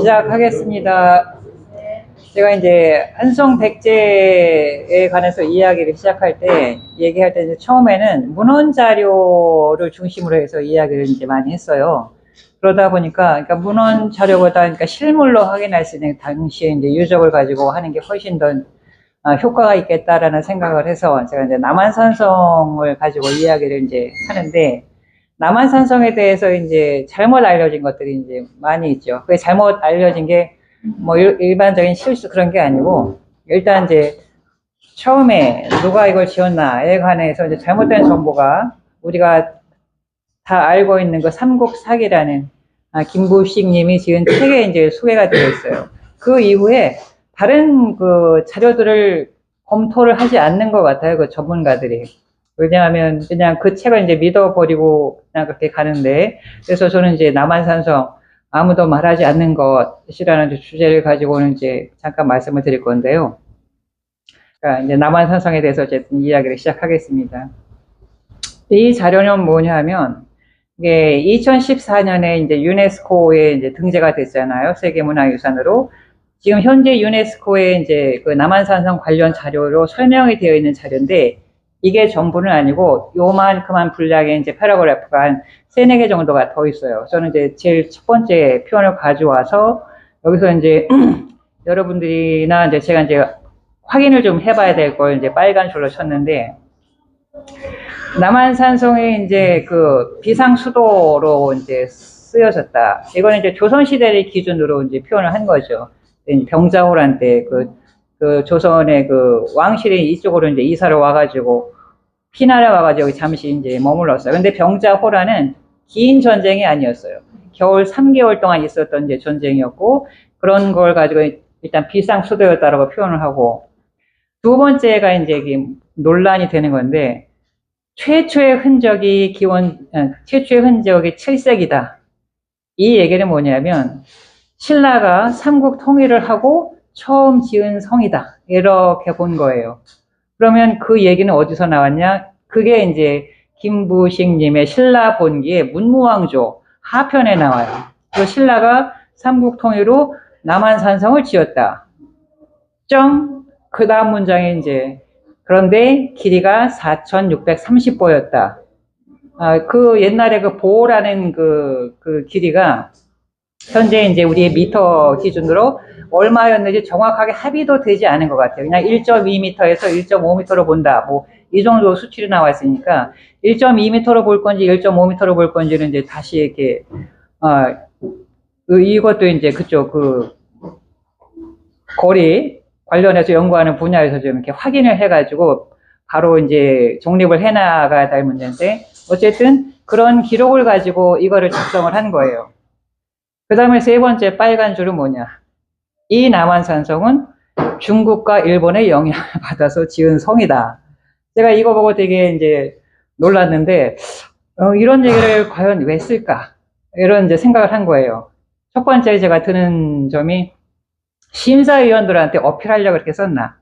시작하겠습니다. 제가 이제 한성백제에 관해서 이야기를 시작할 때, 얘기할 때 이제 처음에는 문헌 자료를 중심으로 해서 이야기를 이제 많이 했어요. 그러다 보니까, 그러니까 문헌 자료보다, 그러니까 실물로 확인할 수 있는 당시에 이제 유적을 가지고 하는 게 훨씬 더 효과가 있겠다라는 생각을 해서 제가 이제 남한산성을 가지고 이야기를 이제 하는데, 남한산성에 대해서 이제 잘못 알려진 것들이 이제 많이 있죠. 그게 잘못 알려진 게 뭐 일반적인 실수 그런 게 아니고, 일단 이제 처음에 누가 이걸 지었나에 관해서 이제 잘못된 정보가 우리가 다 알고 있는 그 삼국사기라는 김부식 님이 지은 책에 이제 소개가 되어 있어요. 그 이후에 다른 그 자료들을 검토를 하지 않는 것 같아요, 그 전문가들이. 왜냐하면 그냥 그 책을 이제 믿어버리고 그냥 그렇게 가는데, 그래서 저는 이제 남한산성 아무도 말하지 않는 것이라는 주제를 가지고는 이제 잠깐 말씀을 드릴 건데요. 그러니까 이제 남한산성에 대해서 어쨌든 이야기를 시작하겠습니다. 이 자료는 뭐냐면, 이게 2014년에 이제 유네스코에 이제 등재가 됐잖아요. 세계문화유산으로. 지금 현재 유네스코에 이제 그 남한산성 관련 자료로 설명이 되어 있는 자료인데, 이게 전부는 아니고 요만큼한 분량의 이제 패러그래프가 한 3-4개 정도가 더 있어요. 저는 이제 제일 첫 번째 표현을 가져와서 여기서 이제 여러분들이나 이제 제가 이제 확인을 좀 해봐야 될 걸 이제 빨간 줄로 쳤는데, 남한산성이 이제 그 비상수도로 이제 쓰여졌다. 이거는 이제 조선시대를 기준으로 이제 표현을 한 거죠. 병자호란 때 그 조선의 그 왕실이 이쪽으로 이제 이사를 와가지고 피난을 와가지고 잠시 이제 머물렀어요. 근데 병자호란은 긴 전쟁이 아니었어요. 겨울 3개월 동안 있었던 이제 전쟁이었고, 그런 걸 가지고 일단 비상수도였다라고 표현을 하고, 두 번째가 이제 논란이 되는 건데, 최초의 흔적이 7세기다. 이 얘기는 뭐냐면, 신라가 삼국 통일을 하고 처음 지은 성이다. 이렇게 본 거예요. 그러면 그 얘기는 어디서 나왔냐? 그게 이제 김부식님의 신라본기의 문무왕조 하편에 나와요. 그 신라가 삼국 통일 후 남한산성을 지었다. 그 다음 문장에 이제, 그런데 길이가 4,630보였다. 그 옛날에 그 보라는 그 길이가 현재 이제 우리의 미터 기준으로 얼마였는지 정확하게 합의도 되지 않은 것 같아요. 그냥 1.2m에서 1.5m로 본다. 뭐, 이 정도 수치로 나와 있으니까 1.2m로 볼 건지 1.5m로 볼 건지는 이제 다시 이렇게, 이것도 이제 그쪽 거리 관련해서 연구하는 분야에서 좀 이렇게 확인을 해가지고 바로 이제 정립을 해나가야 될 문제인데, 어쨌든 그런 기록을 가지고 이거를 작성을 한 거예요. 그 다음에 세 번째 빨간 줄은 뭐냐. 이 남한산성은 중국과 일본의 영향을 받아서 지은 성이다. 제가 이거 보고 되게 이제 놀랐는데, 이런 얘기를 과연 왜 쓸까? 이런 이제 생각을 한 거예요. 첫 번째 제가 드는 점이, 심사위원들한테 어필하려고 그렇게 썼나?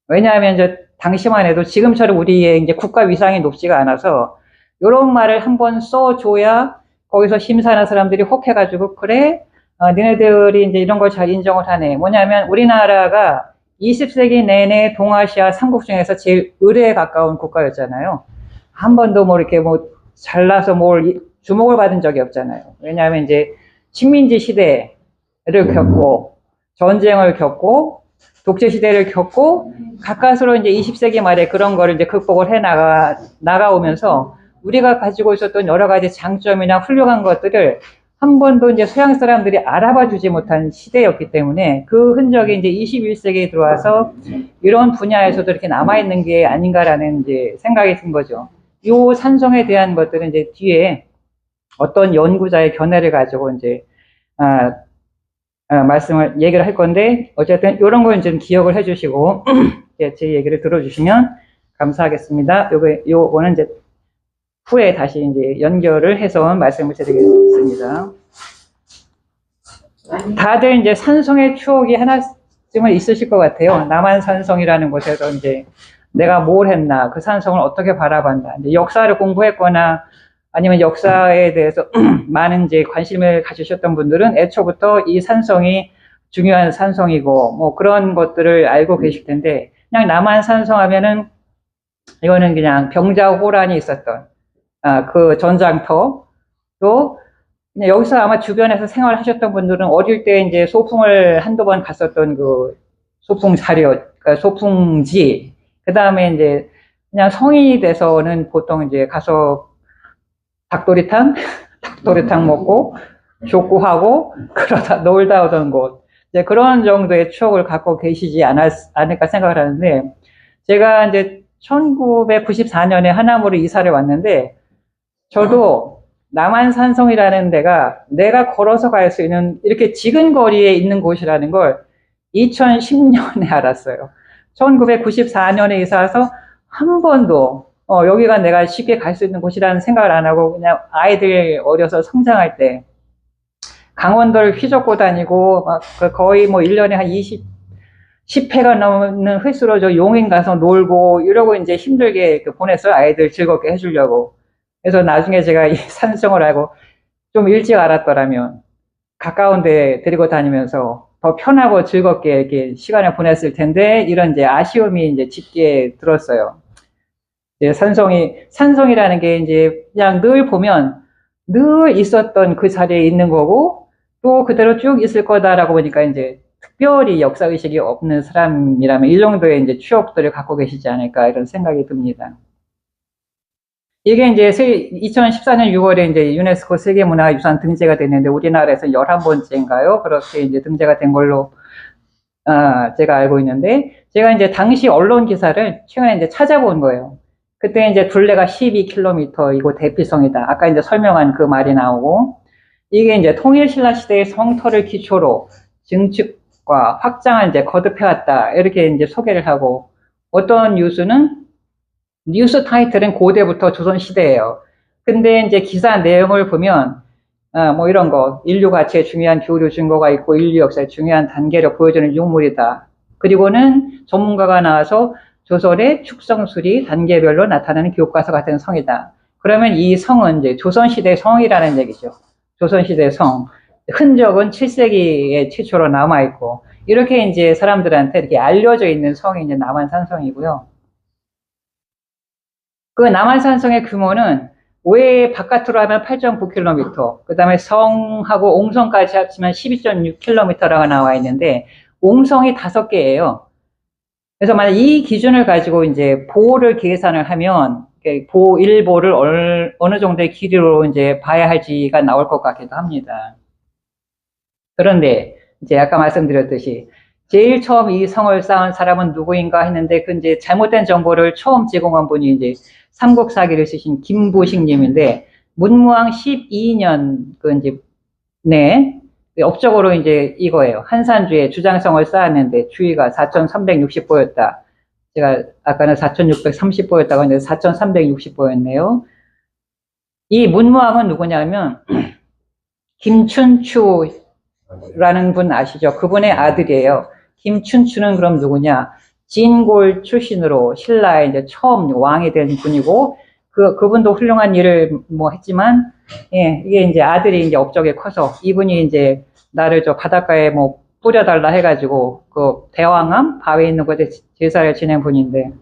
왜냐하면 이제 당시만 해도 지금처럼 우리의 이제 국가 위상이 높지가 않아서, 이런 말을 한번 써줘야 거기서 심사하는 사람들이 혹해가지고, 그래? 너네들이 이제 이런 걸 잘 인정을 하네. 뭐냐면 우리나라가 20세기 내내 동아시아 삼국 중에서 제일 의뢰에 가까운 국가였잖아요. 한 번도 뭐 이렇게 뭐 잘나서 뭘 주목을 받은 적이 없잖아요. 왜냐하면 이제 식민지 시대를 겪고, 전쟁을 겪고, 독재 시대를 겪고, 가까스로 이제 20세기 말에 그런 거를 이제 극복을 해 나가오면서 우리가 가지고 있었던 여러 가지 장점이나 훌륭한 것들을 한 번도 이제 서양 사람들이 알아봐 주지 못한 시대였기 때문에, 그 흔적이 이제 21세기에 들어와서 이런 분야에서도 이렇게 남아있는 게 아닌가라는 이제 생각이 든 거죠. 요 산성에 대한 것들은 이제 뒤에 어떤 연구자의 견해를 가지고 이제, 얘기를 할 건데, 어쨌든 이런 걸 좀 기억을 해 주시고, 제 얘기를 들어주시면 감사하겠습니다. 요거는 이제 후에 다시 이제 연결을 해서 말씀을 드리겠습니다. 다들 이제 산성의 추억이 하나쯤은 있으실 것 같아요. 남한산성이라는 곳에서 이제 내가 뭘 했나, 그 산성을 어떻게 바라봤나, 이제 역사를 공부했거나 아니면 역사에 대해서 많은 이제 관심을 가지셨던 분들은 애초부터 이 산성이 중요한 산성이고 뭐 그런 것들을 알고 계실 텐데, 그냥 남한 산성 하면은 이거는 그냥 병자호란이 있었던 그 전장터, 또 여기서 아마 주변에서 생활하셨던 분들은 어릴 때 이제 소풍을 한두 번 갔었던 그 소풍 자료, 그러니까 소풍지, 그 다음에 이제 그냥 성인이 돼서는 보통 이제 가서 닭도리탕, 닭도리탕 먹고 족구하고 그러다 놀다 오던 곳, 이제 그런 정도의 추억을 갖고 계시지 않을까 생각을 하는데, 제가 이제 1994년에 하남으로 이사를 왔는데, 저도 남한산성이라는 데가 내가 걸어서 갈 수 있는 이렇게 지근 거리에 있는 곳이라는 걸 2010년에 알았어요. 1994년에 이사 와서 한 번도 여기가 내가 쉽게 갈 수 있는 곳이라는 생각을 안 하고, 그냥 아이들 어려서 성장할 때 강원도를 휘젓고 다니고 막 거의 뭐 1년에 한 10회가 넘는 횟수로 저 용인 가서 놀고 이러고 이제 힘들게 보냈어요. 아이들 즐겁게 해주려고. 그래서 나중에 제가 이 산성을 알고 좀 일찍 알았더라면 가까운 데 데리고 다니면서 더 편하고 즐겁게 이렇게 시간을 보냈을 텐데, 이런 이제 아쉬움이 이제 짙게 들었어요. 이제 산성이라는 게 이제 그냥 늘 보면 늘 있었던 그 자리에 있는 거고, 또 그대로 쭉 있을 거다라고 보니까 이제 특별히 역사의식이 없는 사람이라면 이 정도의 이제 추억들을 갖고 계시지 않을까, 이런 생각이 듭니다. 이게 이제 2014년 6월에 이제 유네스코 세계문화유산 등재가 됐는데, 우리나라에서 11번째인가요? 그렇게 이제 등재가 된 걸로, 제가 알고 있는데, 제가 이제 당시 언론 기사를 최근에 이제 찾아본 거예요. 그때 이제 둘레가 12km이고 대피성이다. 아까 이제 설명한 그 말이 나오고, 이게 이제 통일신라 시대의 성터를 기초로 증축과 확장을 이제 거듭해왔다. 이렇게 이제 소개를 하고, 어떤 뉴스 타이틀은 고대부터 조선시대예요. 근데 이제 기사 내용을 보면, 뭐 이런 거, 인류 가치에 중요한 교류 증거가 있고, 인류 역사의 중요한 단계를 보여주는 유물이다. 그리고는 전문가가 나와서 조선의 축성술이 단계별로 나타나는 교과서 같은 성이다. 그러면 이 성은 이제 조선시대 성이라는 얘기죠. 조선시대 성. 흔적은 7세기에 최초로 남아있고, 이렇게 이제 사람들한테 이렇게 알려져 있는 성이 이제 남한산성이고요. 그 남한산성의 규모는 외 바깥으로 하면 8.9km, 그 다음에 성하고 옹성까지 합치면 12.6km라고 나와 있는데, 옹성이 5개예요. 그래서 만약 이 기준을 가지고 이제 보를 계산을 하면, 보 1보를 어느 정도의 길이로 이제 봐야 할지가 나올 것 같기도 합니다. 그런데 이제 아까 말씀드렸듯이 제일 처음 이 성을 쌓은 사람은 누구인가 했는데, 그 이제 잘못된 정보를 처음 제공한 분이 이제 삼국사기를 쓰신 김부식님인데, 문무왕 12년 그 이제 업적으로 이제 이거예요. 한산주에 주장성을 쌓았는데 주위가 4,360보였다. 제가 아까는 4,630보였다고 했는데 4,360보였네요. 이 문무왕은 누구냐면 김춘추라는 분 아시죠? 그분의 아들이에요. 김춘추는 그럼 누구냐? 진골 출신으로 신라에 이제 처음 왕이 된 분이고, 그분도 훌륭한 일을 뭐 했지만, 이게 이제 아들이 이제 업적이 커서 이분이 이제 나를 저 바닷가에 뭐 뿌려달라 해가지고 그 대왕암 바위에 있는 곳에 제사를 지낸 분인데,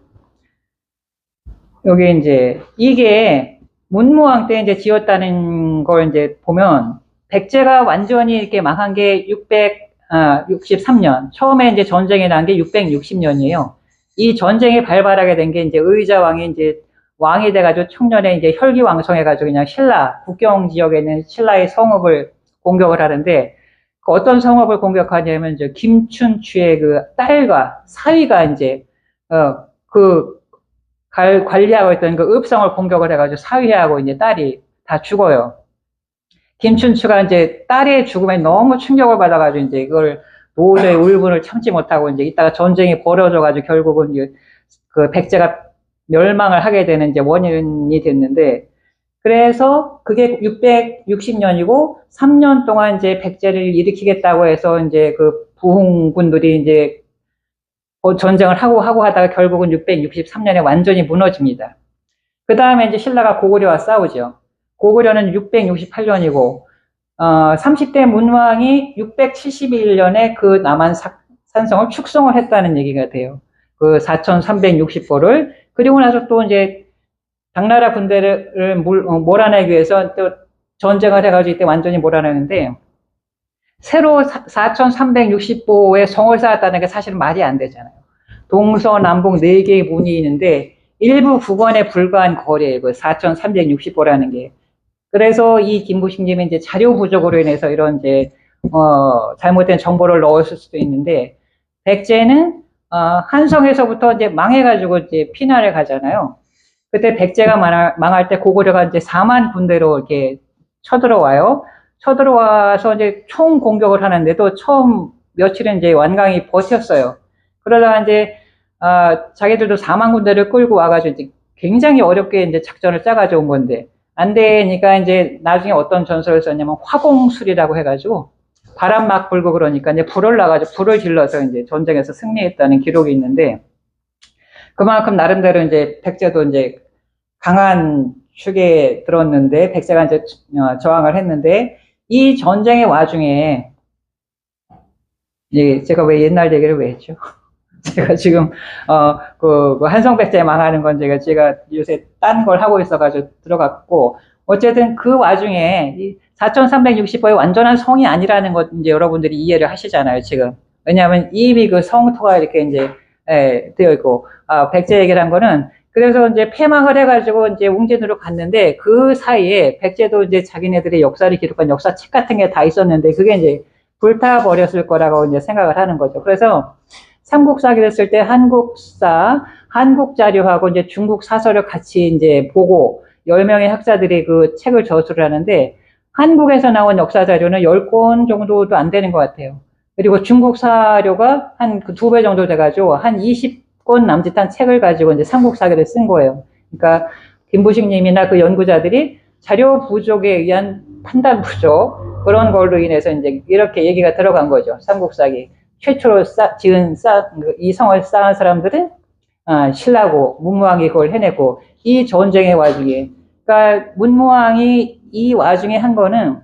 여기 이제 이게 문무왕 때 이제 지었다는 걸 이제 보면, 백제가 완전히 이렇게 망한 게 663년, 처음에 이제 전쟁이 난 게 660년이에요. 이 전쟁이 발발하게 된 게 이제 의자왕이 이제 왕이 돼가지고 청년에 이제 혈기왕성해가지고 그냥 신라, 국경 지역에 있는 신라의 성읍을 공격을 하는데, 그 어떤 성읍을 공격하냐면, 저 김춘추의 그 딸과 사위가 이제, 관리하고 있던 그 읍성을 공격을 해가지고 사위하고 이제 딸이 다 죽어요. 김춘추가 이제 딸의 죽음에 너무 충격을 받아가지고 이제 이걸 도저히 울분을 참지 못하고 이제 이따가 전쟁이 벌어져가지고 결국은 이제 그 백제가 멸망을 하게 되는 이제 원인이 됐는데, 그래서 그게 660년이고 3년 동안 이제 백제를 일으키겠다고 해서 이제 그 부흥군들이 이제 전쟁을 하고 하다가 결국은 663년에 완전히 무너집니다. 그 다음에 이제 신라가 고구려와 싸우죠. 고구려는 668년이고 30대 문왕이 671년에 그 남한 산성을 축성을 했다는 얘기가 돼요. 그 4,360보를. 그리고 나서 또 이제 당나라 군대를 몰아내기 위해서 또 전쟁을 해가지고 이때 완전히 몰아내는데, 새로 4,360보의 성을 쌓았다는 게 사실은 말이 안 되잖아요. 동서남북 4개의 문이 있는데 일부 국원에 불과한 거리예요. 그 4,360보라는 게. 그래서 이 김부식님이 이제 자료 부족으로 인해서 이런 이제 잘못된 정보를 넣었을 수도 있는데, 백제는 한성에서부터 이제 망해가지고 이제 피난을 가잖아요. 그때 백제가 망할 때 고구려가 이제 4만 군대로 이렇게 쳐들어와요. 쳐들어와서 이제 총 공격을 하는데도 처음 며칠은 이제 완강히 버텼어요. 그러다가 이제 자기들도 4만 군대를 끌고 와가지고 이제 굉장히 어렵게 이제 작전을 짜가지고 온 건데 안 되니까 이제 나중에 어떤 전설을 썼냐면 화공술이라고 해가지고 바람 막 불고 그러니까 이제 불을 나가지고 불을 질러서 이제 전쟁에서 승리했다는 기록이 있는데, 그만큼 나름대로 이제 백제도 이제 강한 축에 들었는데 백제가 이제 저항을 했는데, 이 전쟁의 와중에 제가 왜 옛날 얘기를 왜 했죠? 제가 지금 그 한성 백제 망하는 건 제가 요새 딴 걸 하고 있어가지고 들어갔고, 어쨌든 그 와중에 이 4,360보의 완전한 성이 아니라는 것 이제 여러분들이 이해를 하시잖아요, 지금. 왜냐하면 이미 그 성토가 이렇게 이제 되어 있고, 백제 얘기를 한 거는, 그래서 이제 패망을 해가지고 이제 웅진으로 갔는데 그 사이에 백제도 이제 자기네들의 역사를 기록한 역사책 같은 게 다 있었는데 그게 이제 불타버렸을 거라고 이제 생각을 하는 거죠. 그래서 삼국사기를 쓸 때 한국사, 한국자료하고 이제 중국 사서를 같이 이제 보고 10명의 학자들이 그 책을 저술을 하는데, 한국에서 나온 역사 자료는 10권 정도도 안 되는 것 같아요. 그리고 중국 사료가 한 2배 정도 돼가지고 한 20권 남짓한 책을 가지고 이제 삼국사기를 쓴 거예요. 그러니까 김부식님이나 그 연구자들이 자료 부족에 의한 판단 부족, 그런 걸로 인해서 이제 이렇게 얘기가 들어간 거죠. 삼국사기. 최초로 이 성을 쌓은 사람들은 신라고, 문무왕이 그걸 해냈고, 이 전쟁의 와중에, 그러니까 문무왕이 이 와중에 한 거는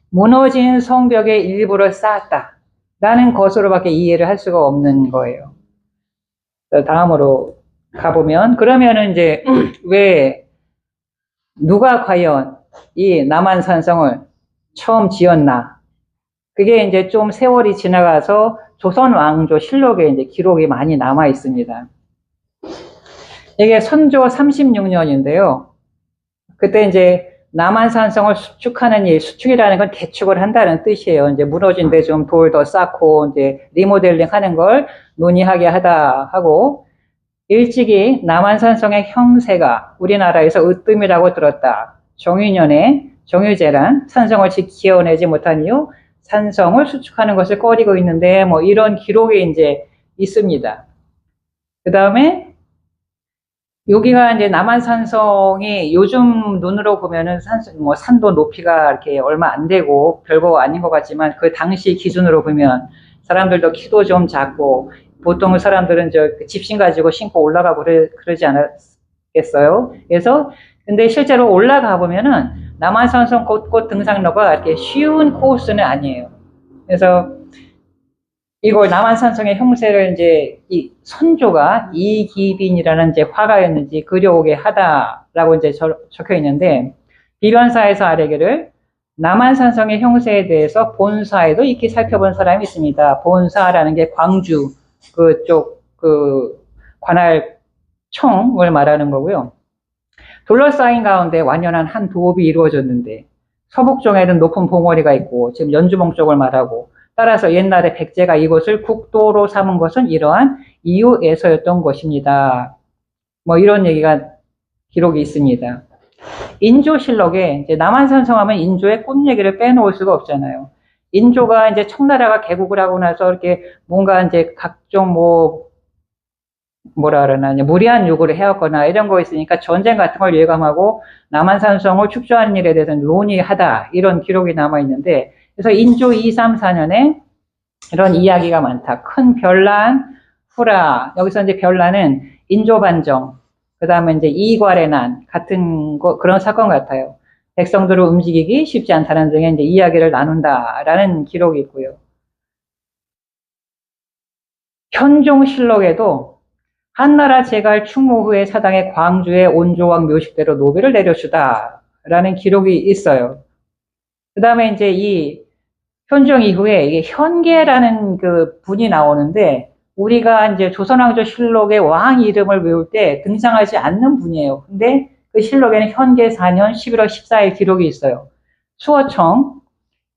무너진 성벽의 일부를 쌓았다 라는 것으로밖에 이해를 할 수가 없는 거예요. 다음으로 가보면, 그러면은 이제 왜 누가 과연 이 남한산성을 처음 지었나? 그게 이제 좀 세월이 지나가서 조선 왕조 실록에 이제 기록이 많이 남아 있습니다. 이게 선조 36년인데요. 그때 이제 남한산성을 수축하는 일, 수축이라는 건 개축을 한다는 뜻이에요. 이제 무너진 데 좀 돌 더 쌓고 이제 리모델링 하는 걸 논의하게 하다 하고, 일찍이 남한산성의 형세가 우리나라에서 으뜸이라고 들었다. 정유년에 정유재란 산성을 지켜내지 못한 이유 산성을 수축하는 것을 꺼리고 있는데, 뭐 이런 기록이 이제 있습니다. 그 다음에 여기가 이제 남한산성이 요즘 눈으로 보면은 산도 높이가 이렇게 얼마 안 되고 별거 아닌 것 같지만, 그 당시 기준으로 보면 사람들도 키도 좀 작고 보통 사람들은 집신 가지고 신고 올라가고 그러지 않았겠어요? 그래서 근데 실제로 올라가 보면은 남한산성 곳곳 등산로가 이렇게 쉬운 코스는 아니에요. 그래서 이걸 남한산성의 형세를 이제 이 선조가 이기빈이라는 이제 화가였는지 그려오게 하다라고 이제 적혀 있는데, 비변사에서 아래기를 남한산성의 형세에 대해서 본사에도 익히 살펴본 사람이 있습니다. 본사라는 게 광주 그쪽 그 관할청을 말하는 거고요. 둘러싸인 가운데 완연한 한 도읍이 이루어졌는데 서북쪽에는 높은 봉우리가 있고, 지금 연주봉 쪽을 말하고, 따라서 옛날에 백제가 이곳을 국도로 삼은 것은 이러한 이유에서였던 것입니다. 뭐 이런 얘기가 기록이 있습니다. 인조실록에 이제 남한산성 하면 인조의 꽃 얘기를 빼놓을 수가 없잖아요. 인조가 이제 청나라가 개국을 하고 나서 이렇게 뭔가 이제 각종 뭐라 그러나 무리한 요구를 해왔거나 이런 거 있으니까 전쟁 같은 걸 예감하고 남한산성을 축조하는 일에 대해서는 논의하다, 이런 기록이 남아 있는데, 그래서 인조 234년에 이런 이야기가 많다. 큰 별난, 후라. 여기서 이제 별난은 인조 반정, 그 다음에 이제 이괄의 난 같은 그런 사건 같아요. 백성들을 움직이기 쉽지 않다는 등의 이제 이야기를 나눈다라는 기록이 있고요. 현종실록에도 한나라 제갈 충무 후에 사당의 광주의 온조왕 묘식대로 노비를 내려주다라는 기록이 있어요. 그 다음에 이제 이 현종 이후에 이게 현계라는 그 분이 나오는데 우리가 이제 조선왕조실록의 왕 이름을 외울 때 등장하지 않는 분이에요. 근데 그 실록에는 현계 4년 11월 14일 기록이 있어요. 수어청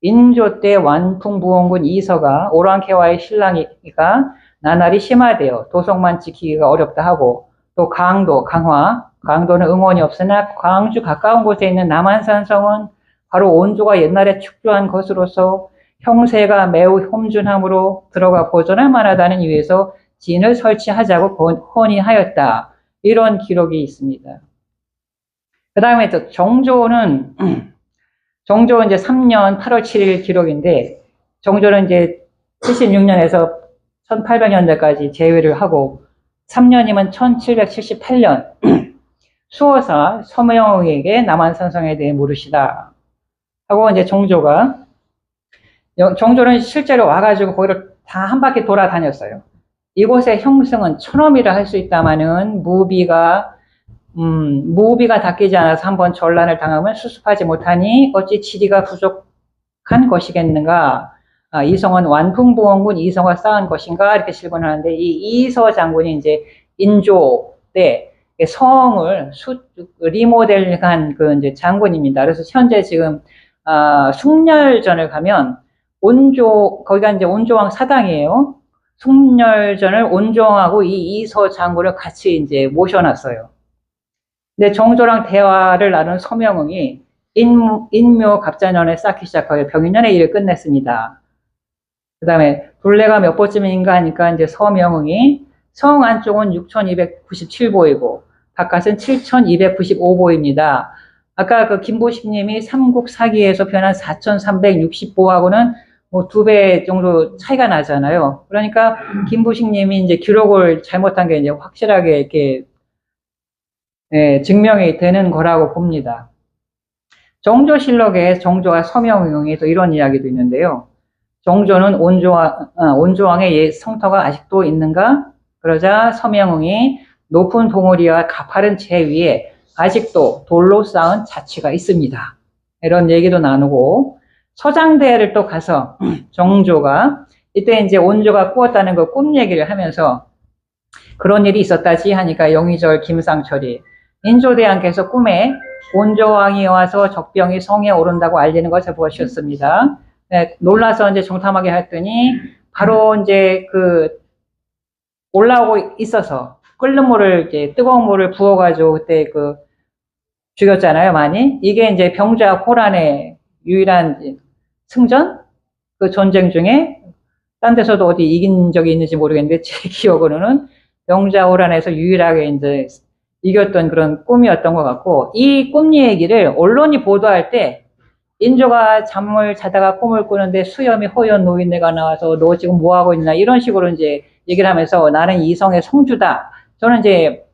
인조 때 완풍부원군 이서가 오랑캐와의 신랑이가 나날이 심하대요. 도성만 지키기가 어렵다 하고 또 강도, 강화도는 응원이 없으나 광주 가까운 곳에 있는 남한산성은 바로 온조가 옛날에 축조한 것으로서 형세가 매우 험준함으로 들어가 보존할 만하다는 이유에서 진을 설치하자고 건의하였다. 이런 기록이 있습니다. 그 다음에 또 정조는 이제 3년 8월 7일 기록인데 정조는 이제 76년에서 1800년대까지 재위를 하고 3년이면 1778년 수호사 서명에게 남한산성에 대해 물으시다 하고 이제 정조는 실제로 와가지고 거기를 다 한 바퀴 돌아다녔어요. 이곳의 형승은 천엄이라 할 수 있다마는 무비가 닦이지 않아서 한번 전란을 당하면 수습하지 못하니 어찌 지리가 부족한 것이겠는가? 이성은 완풍부원군 이성가 쌓은 것인가? 이렇게 질문하는데 이 이서 장군이 이제 인조 때 성을 리모델한 그 이제 장군입니다. 그래서 현재 지금 숭렬전을 가면 거기가 이제 온조왕 사당이에요. 숭렬전을 온조왕하고 이 이서 장군을 같이 이제 모셔놨어요. 근데 정조랑 대화를 나눈 서명응이 인묘 갑자년에 쌓기 시작하여 병인년에 일을 끝냈습니다. 그 다음에 둘레가 몇 보쯤인가 하니까 이제 서명응이 성 안쪽은 6297보이고 바깥은 7295보입니다. 아까 그 김보식님이 삼국사기에서 변한 4360보하고는 뭐 2배 정도 차이가 나잖아요. 그러니까 김보식님이 이제 기록을 잘못한 게 이제 확실하게 이렇게 증명이 되는 거라고 봅니다. 정조실록에 정조와 서명응이 또 이런 이야기도 있는데요. 정조는 온조왕의 옛 성터가 아직도 있는가? 그러자 서명응이 높은 봉우리와 가파른 재 위에 아직도 돌로 쌓은 자취가 있습니다. 이런 얘기도 나누고 서장대를 또 가서 정조가 이때 이제 온조가 꾸었다는 거 꿈 얘기를 하면서 그런 일이 있었다지 하니까 영의절 김상철이 인조대왕께서 꿈에 온조왕이 와서 적병이 성에 오른다고 알리는 것을 보셨습니다. 네, 놀라서 이제 정탐하게 했더니 바로 이제 올라오고 있어서 끓는 물을 이제 뜨거운 물을 부어가지고 그때 죽였잖아요, 많이. 이게 이제 병자 호란의 유일한 승전? 그 전쟁 중에 딴 데서도 어디 이긴 적이 있는지 모르겠는데 제 기억으로는 병자 호란에서 유일하게 이제 이겼던 그런 꿈이었던 것 같고 이 꿈 얘기를 언론이 보도할 때 인조가 잠을 자다가 꿈을 꾸는데 수염이 허연 노인네가 나와서 너 지금 뭐 하고 있나 이런 식으로 이제 얘기를 하면서 나는 이성의 성주다. 저는 이제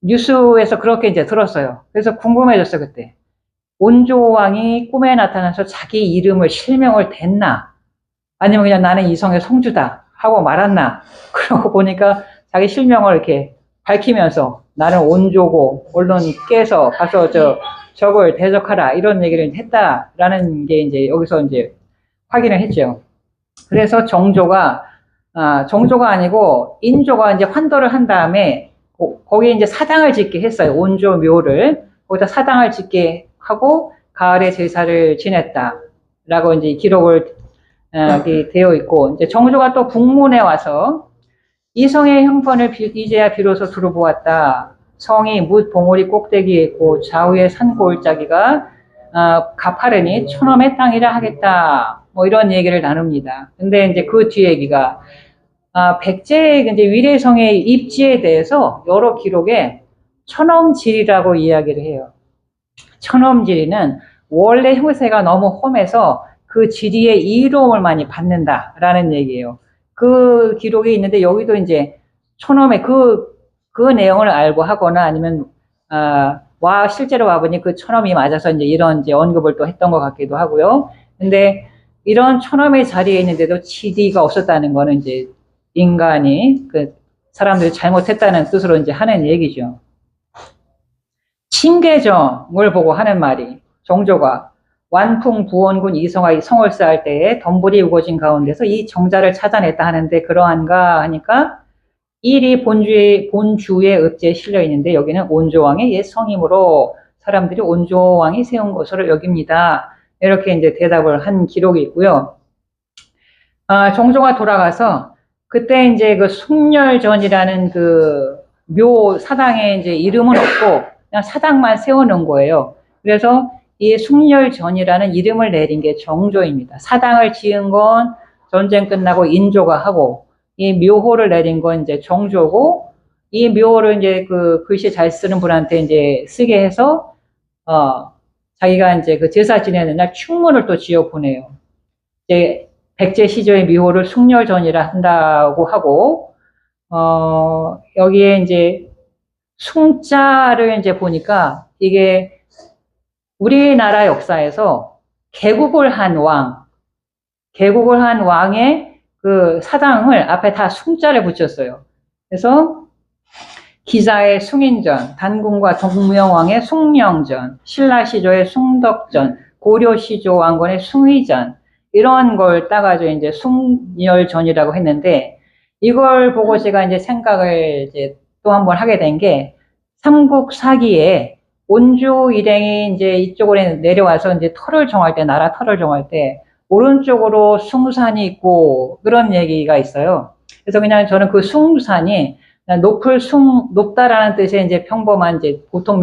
뉴스에서 그렇게 이제 들었어요. 그래서 궁금해졌어요, 그때. 온조왕이 꿈에 나타나서 자기 이름을 실명을 댔나? 아니면 그냥 나는 이성의 성주다 하고 말았나? 그러고 보니까 자기 실명을 이렇게 밝히면서 나는 온조고 언론이 깨서 가서 저걸 대적하라 이런 얘기를 했다라는 게 이제 여기서 이제 확인을 했죠. 그래서 정조가 아니고 인조가 이제 환도를 한 다음에 거기에 이제 사당을 짓게 했어요. 온조 묘를 거기다 사당을 짓게 하고 가을에 제사를 지냈다라고 이제 기록을 되어 있고 이제 정조가 또 북문에 와서 이성의 형편을 이제야 비로소 두루보았다. 성이 뭇 봉우리 꼭대기에 있고 좌우에 산골짜기가 가파르니 촌엄의 땅이라 하겠다. 뭐 이런 얘기를 나눕니다. 근데 이제 그 뒤 얘기가 백제의 이제 위례성의 입지에 대해서 여러 기록에 촌엄지리라고 이야기를 해요. 촌엄지리는 원래 형세가 너무 험해서 그 지리의 이로움을 많이 받는다라는 얘기예요. 그 기록이 있는데 여기도 이제 촌엄의 그 내용을 알고 하거나 아니면 실제로 와보니 그 촌엄이 맞아서 이제 이런 이제 언급을 또 했던 것 같기도 하고요. 근데 이런 촌엄의 자리에 있는데도 치디가 없었다는 거는 이제 인간이 그 사람들이 잘못했다는 뜻으로 이제 하는 얘기죠. 침계정을 보고 하는 말이 정조가 완풍 부원군 이성화 성을 쌓을 때에 덤불이 우거진 가운데서 이 정자를 찾아냈다 하는데 그러한가 하니까 일이 본주의 읍지에 실려 있는데 여기는 온조왕의 옛 성임으로 사람들이 온조왕이 세운 것으로 여깁니다. 이렇게 이제 대답을 한 기록이 있고요. 정조가 돌아가서 그때 이제 그 숭렬전이라는 그 묘 사당에 이제 이름은 없고 그냥 사당만 세워놓은 거예요. 그래서 이 숭렬전이라는 이름을 내린 게 정조입니다. 사당을 지은 건 전쟁 끝나고 인조가 하고 이 묘호를 내린 건 이제 정조고 이 묘호를 이제 그 글씨 잘 쓰는 분한테 이제 쓰게 해서 자기가 이제 그 제사 지내는 날 충문을 또 지어 보내요. 이제 백제 시조의 묘호를 숭렬전이라 한다고 하고 여기에 이제 숭자를 이제 보니까 이게 우리나라 역사에서 개국을 한 왕의 그 사당을 앞에 다 숭자를 붙였어요. 그래서 기사의 숭인전, 단군과 동명왕의 숭령전, 신라시조의 숭덕전, 고려시조 왕건의 숭의전 이런 걸 따가지고 이제 숭렬전이라고 했는데 이걸 보고 제가 이제 생각을 이제 또 한 번 하게 된 게 삼국사기에 온주 일행이 이제 이쪽으로 내려와서 이제 나라 터를 정할 때 오른쪽으로 숭산이 있고 그런 얘기가 있어요. 그래서 그냥 저는 그 숭산이 높다라는 뜻의 이제 평범한 이제 보통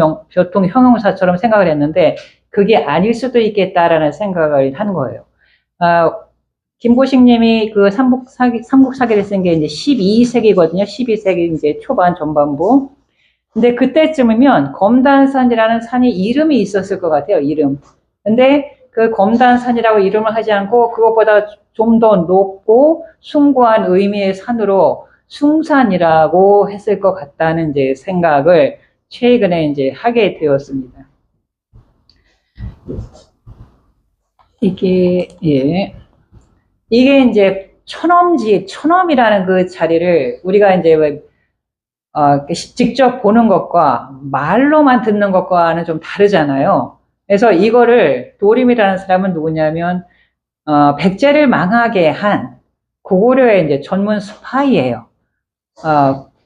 형용사처럼 생각을 했는데 그게 아닐 수도 있겠다라는 생각을 한 거예요. 김보식 님이 그 삼국사기를 쓴 게 이제 12세기거든요. 12세기 이제 초반 전반부. 근데 그때쯤이면 검단산이라는 산이 이름이 있었을 것 같아요. 이름. 근데 그 검단산이라고 이름을 하지 않고 그것보다 좀 더 높고 숭고한 의미의 산으로 숭산이라고 했을 것 같다는 이제 생각을 최근에 이제 하게 되었습니다. 이게 이제 촌엄이라는 그 자리를 우리가 이제 직접 보는 것과 말로만 듣는 것과는 좀 다르잖아요. 그래서 이거를 도림이라는 사람은 누구냐면 백제를 망하게 한 고구려의 이제 전문 스파이예요.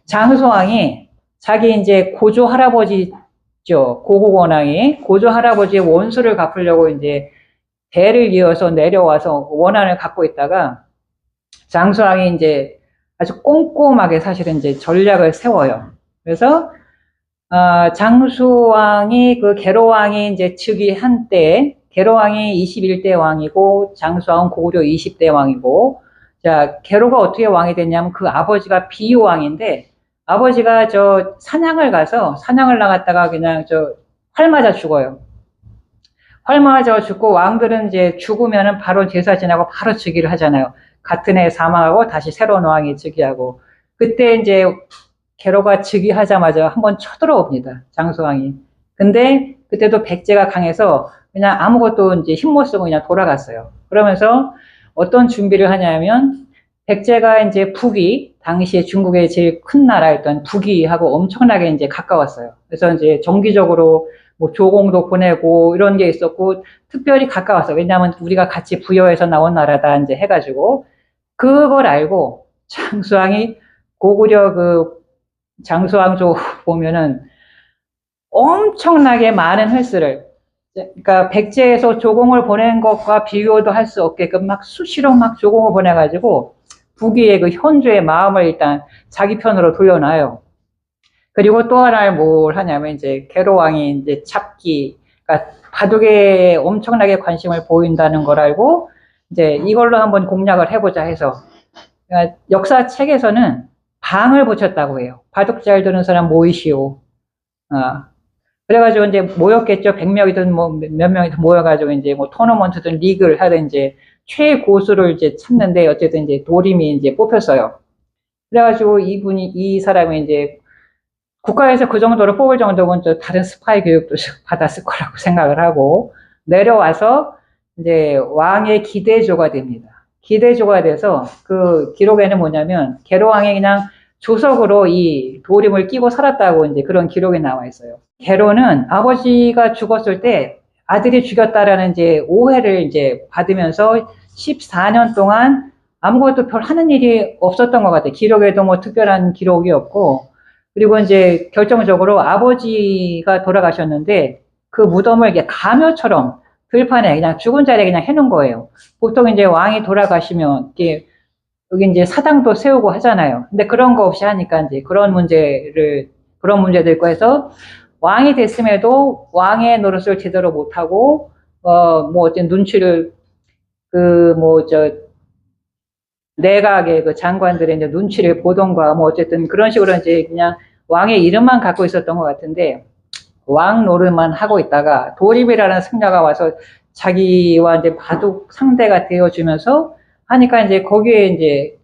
장수왕이 자기 이제 고조 할아버지죠. 고국원왕이 고조 할아버지의 원수를 갚으려고 이제 대를 이어서 내려와서 원한을 갖고 있다가 장수왕이 이제 아주 꼼꼼하게 사실은 이제 전략을 세워요. 그래서 장수왕이 그 계로왕이 이제 즉위한 때 계로왕이 21대 왕이고 장수왕은 고구려 20대 왕이고 자 계로가 어떻게 왕이 됐냐면 그 아버지가 비유왕인데 아버지가 사냥을 나갔다가 그냥 활 맞아 죽어요. 활 맞아 죽고 왕들은 이제 죽으면은 바로 제사 지나고 바로 즉위를 하잖아요. 같은 해 사망하고 다시 새로운 왕이 즉위하고 그때 이제 계로가 즉위하자마자 한번 쳐들어옵니다. 장수왕이. 근데 그때도 백제가 강해서 그냥 아무것도 이제 힘 못 쓰고 그냥 돌아갔어요. 그러면서 어떤 준비를 하냐면 백제가 이제 당시에 중국의 제일 큰 나라였던 북위하고 엄청나게 이제 가까웠어요. 그래서 이제 정기적으로 뭐 조공도 보내고 이런 게 있었고 특별히 가까웠어요. 왜냐하면 우리가 같이 부여해서 나온 나라다 이제 해가지고 그걸 알고 장수왕이 고구려 그 장수왕조 보면은 엄청나게 많은 횟수를 그러니까 백제에서 조공을 보낸 것과 비교도 할 수 없게끔 막 수시로 막 조공을 보내가지고 북위의 그 현주의 마음을 일단 자기 편으로 돌려놔요. 그리고 또 하나를 뭘 하냐면 이제 계로왕이 이제 그러니까 바둑에 엄청나게 관심을 보인다는 걸 알고 이제 이걸로 한번 공략을 해보자 해서 그러니까 역사책에서는 방을 붙였다고 해요. 바둑 잘 두는 사람 모이시오. 그래가지고 이제 모였겠죠. 100명이든 뭐 몇 명이든 모여가지고 이제 뭐 토너먼트든 리그를 하든 이제 최고수를 이제 찾는데 어쨌든 이제 도림이 이제 뽑혔어요. 그래가지고 이 사람이 이제 국가에서 그 정도로 뽑을 정도면 또 다른 스파이 교육도 받았을 거라고 생각을 하고, 내려와서 이제 왕의 기대조가 됩니다. 기대조가 돼서 그 기록에는 뭐냐면 게로왕이 그냥 조석으로 이 도림을 끼고 살았다고 이제 그런 기록이 나와 있어요. 게로는 아버지가 죽었을 때 아들이 죽였다라는 이제 오해를 이제 받으면서 14년 동안 아무것도 별 하는 일이 없었던 것 같아요. 기록에도 뭐 특별한 기록이 없고, 그리고 이제 결정적으로 아버지가 돌아가셨는데 그 무덤을 이게 가묘처럼 들판에 그냥 죽은 자리에 그냥 해놓은 거예요. 보통 이제 왕이 돌아가시면 이게 여기 이제 사당도 세우고 하잖아요. 근데 그런 거 없이 하니까 이제 그런 문제도 있고 해서 왕이 됐음에도 왕의 노릇을 제대로 못하고, 뭐 어떤 눈치를, 내각의 그 장관들의 이제 눈치를 보던가, 뭐 어쨌든 그런 식으로 이제 그냥 왕의 이름만 갖고 있었던 것 같은데, 왕 노릇만 하고 있다가 도립이라는 승려가 와서 자기와 이제 바둑 상대가 되어주면서 하니까 이제 거기에 이제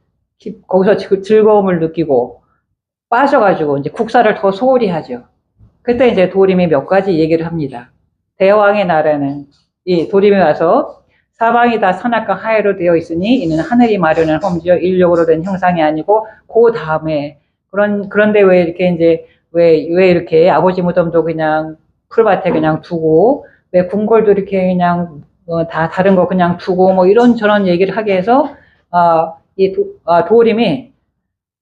거기서 즐거움을 느끼고 빠져가지고 이제 국사를 더 소홀히 하죠. 그때 이제 도림이 몇 가지 얘기를 합니다. 대왕의 나라는 이 도림이 와서 사방이 다 산악과 하회로 되어 있으니 이는 하늘이 마련한 험지여 인력으로 된 형상이 아니고 그 다음에 그런데 왜 이렇게 이제 왜 이렇게 아버지 무덤도 그냥 풀밭에 그냥 두고 왜 궁궐도 이렇게 그냥 다 다른 거 그냥 두고 뭐 이런저런 얘기를 하게 해서 도림이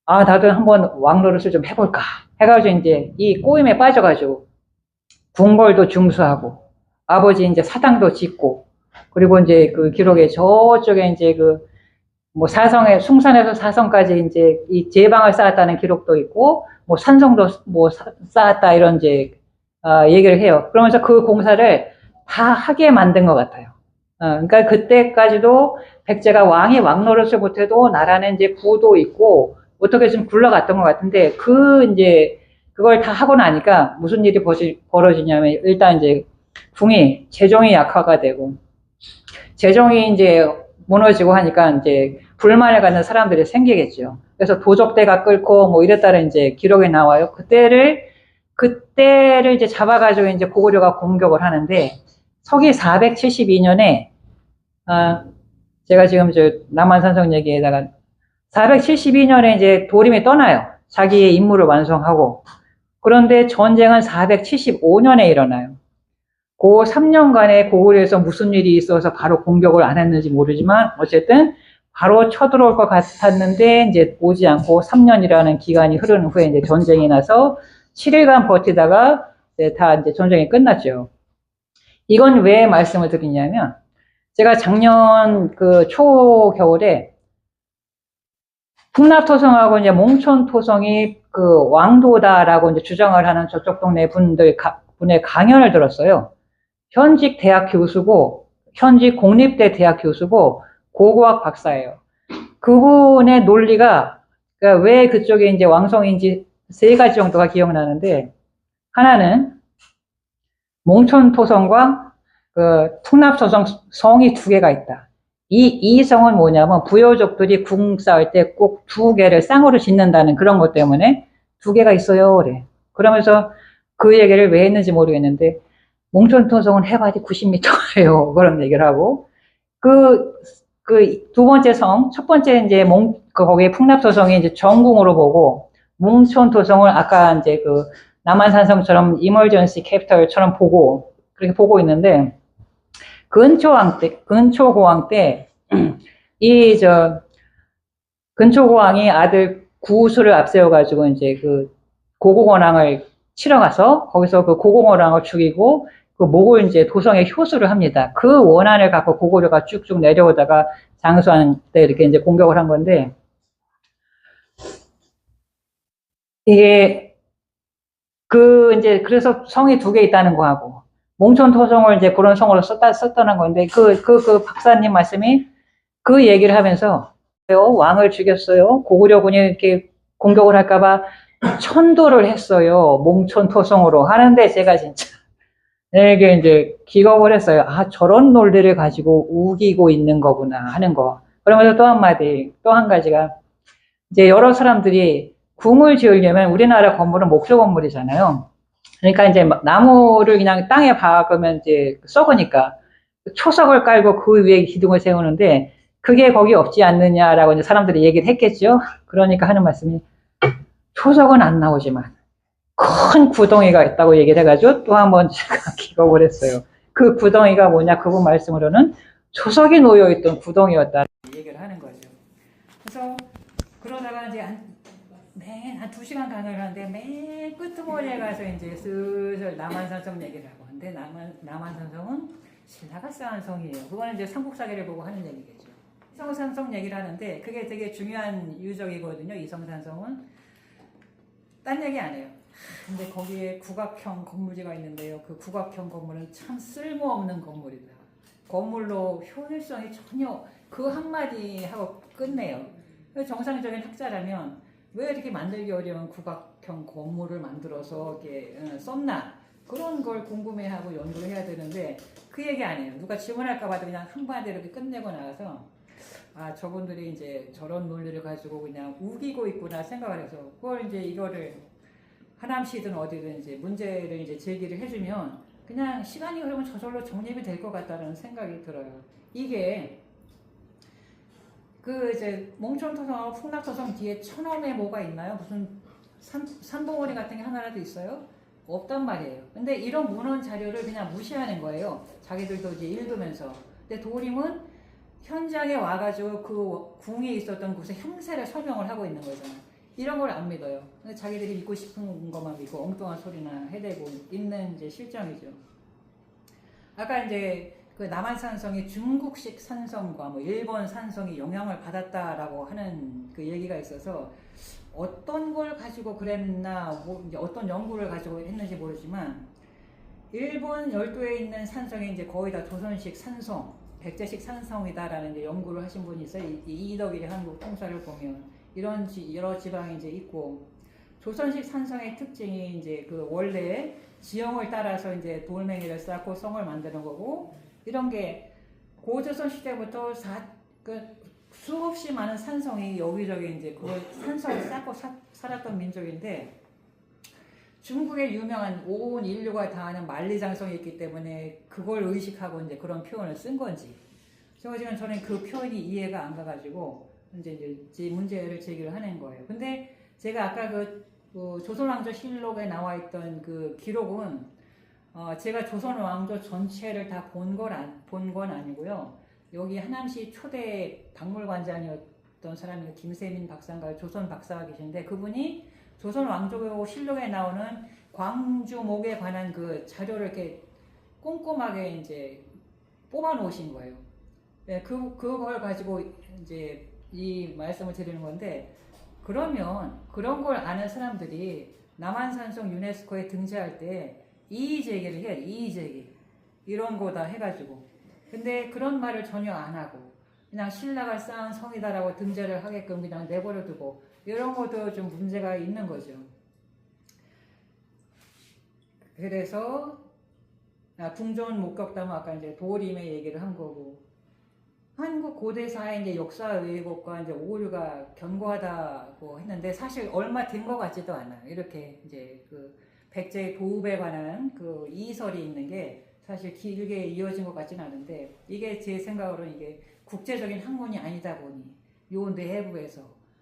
나도 한번 왕 노릇을 좀 해볼까 해가지고 이제 이 꼬임에 빠져가지고 궁궐도 중수하고 아버지 이제 사당도 짓고 그리고 이제 그 기록에 저쪽에 이제 뭐 숭산에서 사성까지 이제 이 제방을 쌓았다는 기록도 있고 뭐 산성도 뭐 쌓았다 이런 이제 얘기를 해요. 그러면서 그 공사를 다 하게 만든 것 같아요. 그러니까 그때까지도 백제가 왕이 왕 노릇을 못해도 나라는 이제 구도 있고 어떻게 좀 굴러갔던 것 같은데 이제 그걸 다 하고 나니까 무슨 일이 벌어지냐면 일단 이제 궁이 재정이 약화가 되고 재정이 이제 무너지고 하니까 이제 불만을 갖는 사람들이 생기겠죠. 그래서 도적대가 끓고 뭐 이랬다는 이제 기록에 나와요. 그때를 이제 잡아가지고 이제 고구려가 공격을 하는데 서기 472년에 제가 지금 남한산성 얘기에다가 472년에 이제 도림이 떠나요. 자기의 임무를 완성하고. 그런데 전쟁은 475년에 일어나요. 그 3년간에 고구려에서 무슨 일이 있어서 바로 공격을 안 했는지 모르지만 어쨌든 바로 쳐들어올 것 같았는데 이제 오지 않고 3년이라는 기간이 흐른 후에 이제 전쟁이 나서 7일간 버티다가 이제 전쟁이 끝났죠. 이건 왜 말씀을 드리냐면 제가 작년 초겨울에 풍납토성하고 이제 몽촌토성이 왕도다라고 이제 주장을 하는 저쪽 동네 분의 강연을 들었어요. 현직 대학 교수고, 현직 공립대 대학 교수고, 고고학 박사예요. 그분의 논리가, 그러니까 왜 그쪽에 이제 왕성인지 3가지 정도가 기억나는데, 하나는 몽촌토성과 풍납토성 성이 2개가 있다. 이 성은 뭐냐면 부여족들이 궁 쌓을 때 꼭 2개를 쌍으로 짓는다는 그런 것 때문에 2개가 있어요. 그래. 그러면서 그 얘기를 왜 했는지 모르겠는데 몽촌토성은 해발이 90m예요. 그런 얘기를 하고 두 번째 성, 첫 번째 이제 거기에 풍납토성이 이제 정궁으로 보고 몽촌토성을 아까 이제 남한산성처럼 이머전시 캐피털처럼 그렇게 보고 있는데 근초고왕 때, 근초고왕이 아들 구수를 앞세워가지고, 이제 고공원왕을 치러 가서, 거기서 고공원왕을 죽이고, 목을 이제 도성에 효수를 합니다. 그 원한을 갖고 고구려가 쭉쭉 내려오다가 장수한 때 이렇게 이제 공격을 한 건데, 이게, 그래서 성이 2개 있다는 거하고, 몽촌토성을 이제 그런 성으로 썼다는 건데, 박사님 말씀이 그 얘기를 하면서, 왕을 죽였어요. 고구려군이 이렇게 공격을 할까봐 천도를 했어요. 몽촌토성으로 하는데, 제가 진짜, 이게 이제 기겁을 했어요. 저런 논리를 가지고 우기고 있는 거구나 하는 거. 그러면서 또 한 가지가, 이제 여러 사람들이 궁을 지으려면 우리나라 건물은 목조 건물이잖아요. 그러니까 이제 나무를 그냥 땅에 박으면 이제 썩으니까 초석을 깔고 그 위에 기둥을 세우는데 그게 거기 없지 않느냐라고 이제 사람들이 얘기를 했겠죠. 그러니까 하는 말씀이 초석은 안 나오지만 큰 구덩이가 있다고 얘기를 해가지고 또 한 번 제가 기겁을 했어요. 그 구덩이가 뭐냐, 그분 말씀으로는 초석이 놓여있던 구덩이였다 얘기를 하는 거죠. 그래서 그러다가 이제 한 2시간 강의를 하는데 맨 끄트머리에 가서 이제 슬슬 남한산성 얘기를 하고 근데 남한산성은 신라가 쌓은 성이에요. 그거는 이제 삼국사기를 보고 하는 얘기겠죠. 이성산성 얘기를 하는데 그게 되게 중요한 유적이거든요. 이성산성은 딴 얘기 안 해요. 근데 거기에 국악형 건물지가 있는데요. 그 국악형 건물은 참 쓸모없는 건물이다. 건물로 효율성이 전혀 그 한마디 하고 끝내요. 정상적인 학자라면 왜 이렇게 만들기 어려운 국악형 건물을 만들어서 이렇게 썼나? 그런 걸 궁금해하고 연구를 해야 되는데 그 얘기 안 해요. 누가 질문할까 봐도 그냥 한마디로 이렇게 끝내고 나가서 아, 저분들이 이제 저런 논리를 가지고 그냥 우기고 있구나 생각을 해서 그걸 이제 이거를 하남시든 어디든 이제 문제를 이제 제기를 해주면 그냥 시간이 흐르면 저절로 정립이 될 것 같다는 생각이 들어요. 이게 그 이제 몽촌토성, 풍락토성 뒤에 천엄에 뭐가 있나요? 무슨 산봉우리 같은 게 하나라도 있어요? 없단 말이에요. 근데 이런 문헌 자료를 그냥 무시하는 거예요. 자기들도 이제 읽으면서. 근데 도림은 현장에 와가지고 그 궁이 있었던 곳의 형세를 설명을 하고 있는 거잖아요. 이런 걸 안 믿어요. 자기들이 믿고 싶은 것만 믿고 엉뚱한 소리나 해대고 있는 이제 실정이죠. 아까 이제 그 남한산성이 중국식 산성과 뭐 일본 산성이 영향을 받았다라고 하는 그 얘기가 있어서 어떤 걸 가지고 그랬나, 뭐 이제 어떤 연구를 가지고 했는지 모르지만 일본 열도에 있는 산성이 이제 거의 다 조선식 산성, 백제식 산성이다라는 이제 연구를 하신 분이 있어요. 이덕일의 한국 통사를 보면 이런 여러 지방이 이제 있고 조선식 산성의 특징이 이제 그 원래 지형을 따라서 이제 돌멩이를 쌓고 성을 만드는 거고 이런 게 고조선 시대부터 수없이 많은 산성이 여기저기 이제 그 산성을 쌓고 살았던 민족인데 중국의 유명한 온 인류가 다 아는 만리장성이 있기 때문에 그걸 의식하고 이제 그런 표현을 쓴 건지 지금 저는 그 표현이 이해가 안 가가지고 이제 문제를 제기를 하는 거예요. 근데 제가 아까 그 조선왕조 실록에 나와 있던 그 기록은 제가 조선왕조 전체를 다 본 건 아니고요. 여기 하남시 초대 박물관장이었던 사람이 김세민 박사인가 조선 박사가 계신데 그분이 조선왕조 실록에 나오는 광주목에 관한 그 자료를 이렇게 꼼꼼하게 이제 뽑아 놓으신 거예요. 네, 그걸 가지고 이제 이 말씀을 드리는 건데 그러면 그런 걸 아는 사람들이 남한산성 유네스코에 등재할 때 이의제기를 해야 돼. 이의제기 이런 거다 해가지고 근데 그런 말을 전혀 안 하고 그냥 신라가 쌓은 성이다라고 등재를 하게끔 그냥 내버려 두고 이런 것도 좀 문제가 있는 거죠. 그래서 궁전 목격담은 아까 이제 도림의 얘기를 한 거고 한국 고대사의 이제 역사 왜곡과 이제 오류가 견고하다고 했는데 사실 얼마 된 것 같지도 않아요. 이렇게 이제 그 백제의 도읍에 관한 그 이설이 있는 게 사실 길게 이어진 것 같지는 않은데 이게 제 생각으로는 이게 국제적인 학문이 아니다 보니 요 내부에서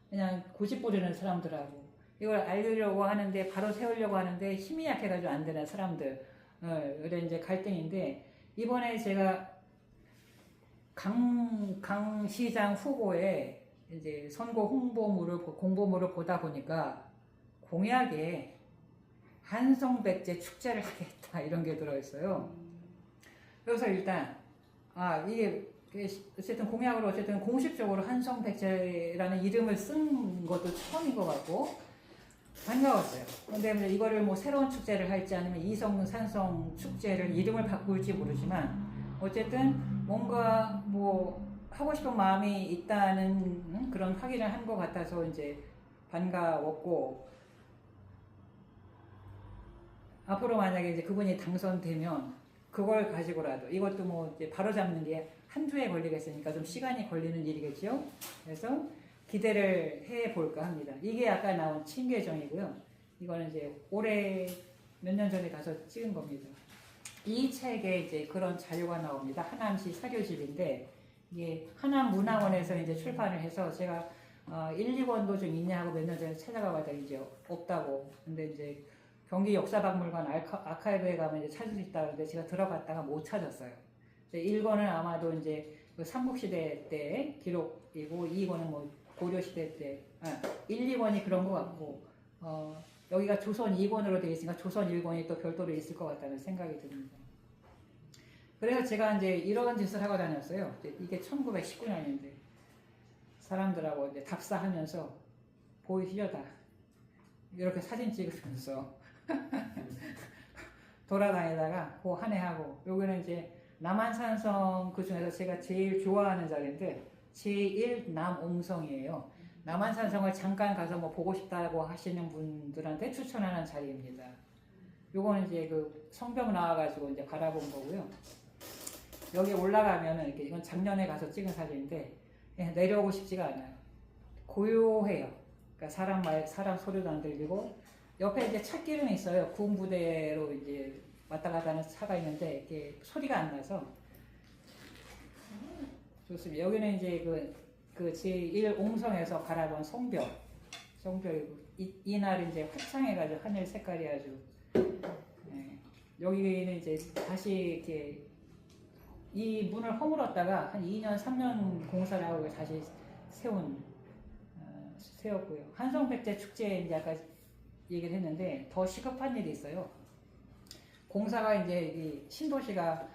그냥 고집 부리는 사람들하고 이걸 알리려고 하는데 바로 세우려고 하는데 힘이 약해가지고 안 되는 사람들 그래 이제 갈등인데 이번에 제가 강 시장 후보에 이제 선거 공보물을 보다 보니까 공약에 한성백제 축제를 하겠다 이런 게 들어있어요. 그래서 일단 이게 어쨌든 공약으로 어쨌든 공식적으로 한성백제라는 이름을 쓴 것도 처음인 것 같고 반가웠어요. 그런데 이거를 뭐 새로운 축제를 할지 아니면 이성 산성 축제를 이름을 바꿀지 모르지만 어쨌든 뭔가 뭐 하고 싶은 마음이 있다는 그런 확인을 한 것 같아서 이제 반가웠고 앞으로 만약에 이제 그분이 당선되면 그걸 가지고라도 이것도 뭐 이제 바로 잡는 게 한 주에 걸리겠으니까 좀 시간이 걸리는 일이겠죠. 그래서 기대를 해 볼까 합니다. 이게 아까 나온 칭계정이고요. 이거는 이제 올해 몇 년 전에 가서 찍은 겁니다. 이 책에 이제 그런 자료가 나옵니다. 하남시 사료집인데 이게 하남문화원에서 이제 출판을 해서 제가 1, 2권도 좀 있냐 하고 몇 년 전에 찾아가 봤더니 이제 없다고. 근데 이제 경기 역사박물관 아카이브에 가면 이제 찾을 수 있다고 하는데 제가 들어갔다가 못 찾았어요. 1권은 아마도 이제 그 삼국시대 때 기록이고 2권은 뭐 고려시대 때 1, 2권이 그런 것 같고 여기가 조선 2권으로 되어 있으니까 조선 1권이 또 별도로 있을 것 같다는 생각이 듭니다. 그래서 제가 이제 이런 짓을 하고 다녔어요. 이게 1919년인데 사람들하고 이제 답사하면서 보이시죠 다 이렇게 사진 찍으면서 돌아다니다가 그 한 해 하고 여기는 이제 남한산성 그 중에서 제가 제일 좋아하는 자리인데 제1 남옹성이에요. 남한산성을 잠깐 가서 뭐 보고 싶다고 하시는 분들한테 추천하는 자리입니다. 요거는 이제 그 성벽 나와가지고 이제 바라본 거고요. 여기 올라가면은 이렇게 이건 작년에 가서 찍은 사진인데 내려오고 싶지가 않아요. 고요해요. 그러니까 사람 소리도 안 들리고 옆에 이제 찻길은 있어요. 구흥부대로 이제 왔다 갔다 하는 차가 있는데 이렇게 소리가 안 나서 좋습니다. 여기는 이제 그 제1 옹성에서 바라본 성벽이고 이날 이제 화창해가지고 하늘 색깔이 아주 여기는 이제 다시 이렇게 이 문을 허물었다가 한 2년 3년 공사를 하고 다시 세웠고요. 한성백제 축제 이제 아까 얘기를 했는데 더 시급한 일이 있어요. 공사가 이제 이 신도시가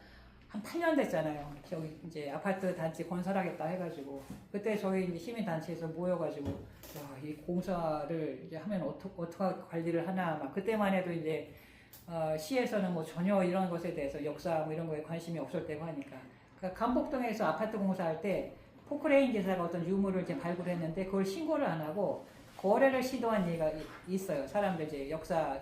한 8년 됐잖아요. 저기 이제 아파트 단지 건설하겠다 해가지고 그때 저희 이제 시민단체에서 모여가지고 이 공사를 이제 하면 어떻게 관리를 하나 막 그때만 해도 이제 시에서는 뭐 전혀 이런 것에 대해서 역사 뭐 이런 거에 관심이 없을 때고 하니까 그러니까 감복동에서 아파트 공사할 때 포크레인 기사가 어떤 유물을 이제 발굴했는데 그걸 신고를 안 하고 거래를 시도한 얘기가 있어요. 사람들 이제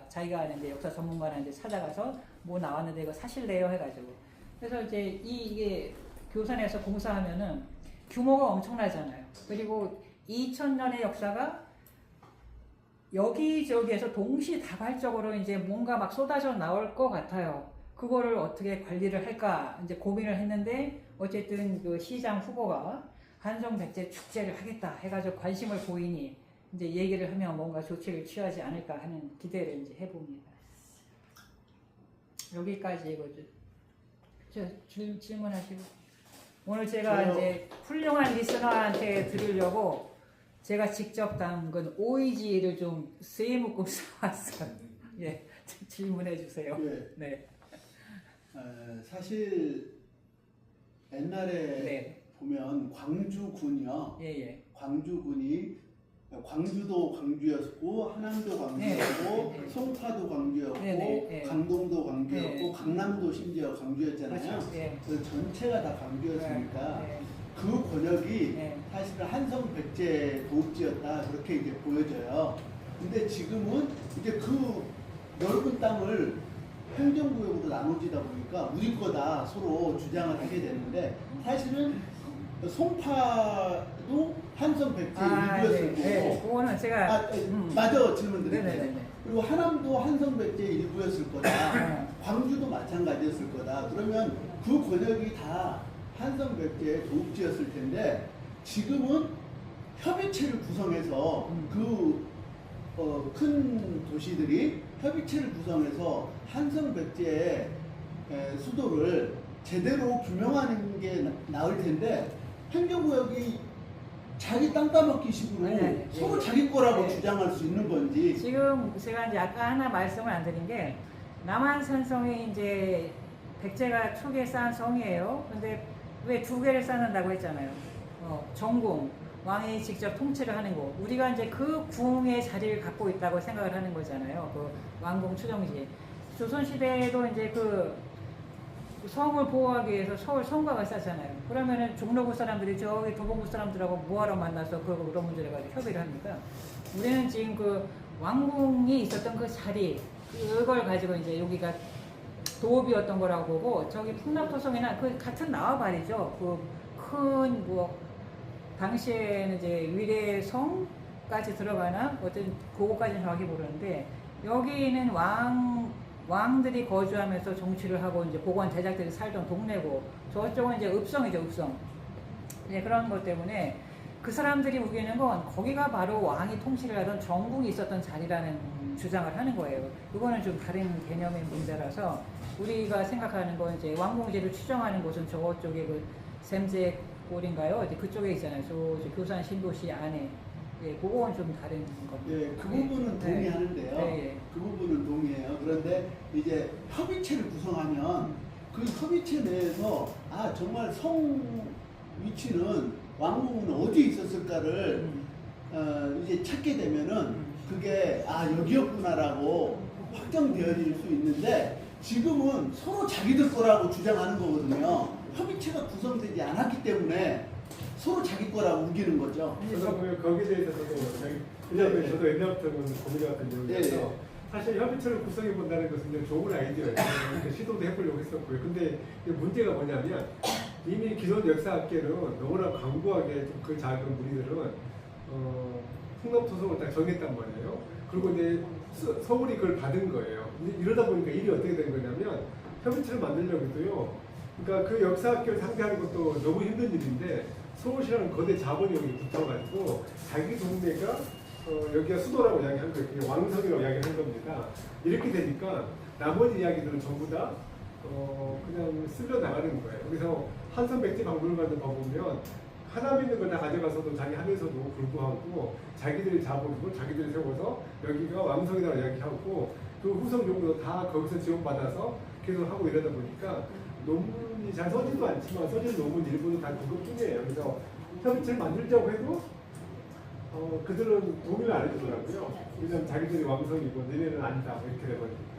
자기가 아는 이제 역사 전문가한테 찾아가서 뭐 나왔는데 이거 사실래요 해가지고 그래서 이제 이게 교산에서 공사하면은 규모가 엄청나잖아요. 그리고 2000년의 역사가 여기저기에서 동시다발적으로 이제 뭔가 막 쏟아져 나올 것 같아요. 그거를 어떻게 관리를 할까 이제 고민을 했는데 어쨌든 그 시장 후보가 한성백제 축제를 하겠다 해가지고 관심을 보이니 이제 얘기를 하면 뭔가 조치를 취하지 않을까 하는 기대를 이제 해봅니다. 여기까지 이거죠. 질문하시고 오늘 제가 이제 훌륭한 리스너한테 드리려고 제가 직접 담근 오이지를 좀 세 묶음 사왔어요. 예, 질문해 주세요. 예. 네. 사실 옛날에 네. 보면 광주군이요. 예. 광주군이 광주도 광주였고 하남도 광주였고 네. 송파도 광주였고 네. 강동도 광주였고 네. 강남도 심지어 광주였잖아요. 그렇죠. 예. 그 전체가 다 광주였으니까 네. 그 권역이 네. 사실은 한성백제 도읍지였다 그렇게 이제 보여져요. 근데 지금은 이제 그 넓은 땅을 행정구역으로 나눠지다 보니까 우리 거다 서로 주장을 하게 되는데 사실은 송파도 한성백제 일부였을 거고 네. 그거는 제가 맞아 질문 드릴게요. 네네네. 그리고 하남도 한성백제 일부였을 거다. 광주도 마찬가지였을 거다. 그러면 그 권역이 다 한성백제 도읍지였을 텐데 지금은 협의체를 구성해서 큰 도시들이 협의체를 구성해서 한성백제의 수도를 제대로 규명하는 게 나을 텐데 행정구역이 자기 땅 따먹기 식으로 서로 자기 거라고 주장할 수 있는 건지. 지금 제가 이제 아까 하나 말씀을 안 드린 게 남한산성이 이제 백제가 초기에 쌓은 성이에요. 근데 왜 두 개를 쌓는다고 했잖아요. 정궁 왕이 직접 통치를 하는 거. 우리가 이제 그 궁의 자리를 갖고 있다고 생각을 하는 거잖아요. 그 왕궁 추정지. 조선시대에도 이제 그 성을 보호하기 위해서 서울 성곽을 쌓잖아요. 그러면은 종로구 사람들이 저기 도봉구 사람들하고 뭐하러 만나서 그런 문제를 가지고 협의를 합니까? 우리는 지금 그 왕궁이 있었던 그 자리, 그걸 가지고 이제 여기가 도읍이었던 거라고 보고, 저기 풍납토성이나 그 같은 나와바리죠. 그 큰 뭐 당시에는 이제 위례성까지 들어가나 어떤 그거까지는 정확히 모르는데 여기는 왕들이 거주하면서 정치를 하고 이제 고관 대작들이 살던 동네고 저쪽은 이제 읍성이죠, 읍성. 이제 그런 것 때문에 그 사람들이 우기는 건 거기가 바로 왕이 통치를 하던 정국이 있었던 자리라는 주장을 하는 거예요. 그거는 좀 다른 개념의 문제라서 우리가 생각하는 건 이제 왕궁제를 추정하는 곳은 저쪽에 그 샘제골인가요? 이제 그쪽에 있잖아요. 저 교산 신도시 안에. 예, 그거는 좀 다른 겁니다. 예, 그 부분은 네. 동의하는데요. 네. 그 부분은 동의해요. 그런데 이제 협의체를 구성하면 그 협의체 내에서 아 정말 성 위치는 왕궁은 어디에 있었을까를 이제 찾게 되면은 그게 아 여기였구나라고 확정되어질 수 있는데 지금은 서로 자기들 거라고 주장하는 거거든요. 협의체가 구성되지 않았기 때문에 서로 자기 거라고 우기는 거죠. 저도 거기에 대해서도 왜냐하면 네. 저도 옛날부터는 고민해왔던 내용이어서 네. 사실 협의체를 구성해 본다는 것은 그냥 좋은 아이디어예요. 시도도 해보려고 했었고요. 근데 문제가 뭐냐면 이미 기존 역사학계는 너무나 광고하게 좀 그 작은 무리들은 풍납토성을 딱 정했단 말이에요. 그리고 이제 서울이 그걸 받은 거예요. 이러다 보니까 일이 어떻게 된 거냐면 협의체를 만들려고 해도요. 그러니까 그 역사학교를 상대하는 것도 너무 힘든 일인데 서울시라는 거대 자본이 여기 붙어가지고 자기 동네가 여기가 수도라고 이야기한 거예요. 그게 왕성이라고 이야기한 겁니다. 이렇게 되니까 나머지 이야기들은 전부 다 그냥 쓸려 나가는 거예요. 그래서 한성백제 박물관을 봐보면 하나 있는 걸 다 가져가서도 자기 하면서도 불구하고 자기들이 자본으로 자기들이 세워서 여기가 왕성이라고 이야기하고 그 후속 연구도 다 거기서 지원받아서 계속 하고 이러다 보니까 논문이 잘 써지도 않지만 써진 논문 일부는 다 그것뿐이에요. 그래서 협의체를 만들자고 해도 그들은 동의를 안 해주더라고요. 왜냐면 자기들이 왕성이고 너네는 아니다 이렇게 돼버리니까.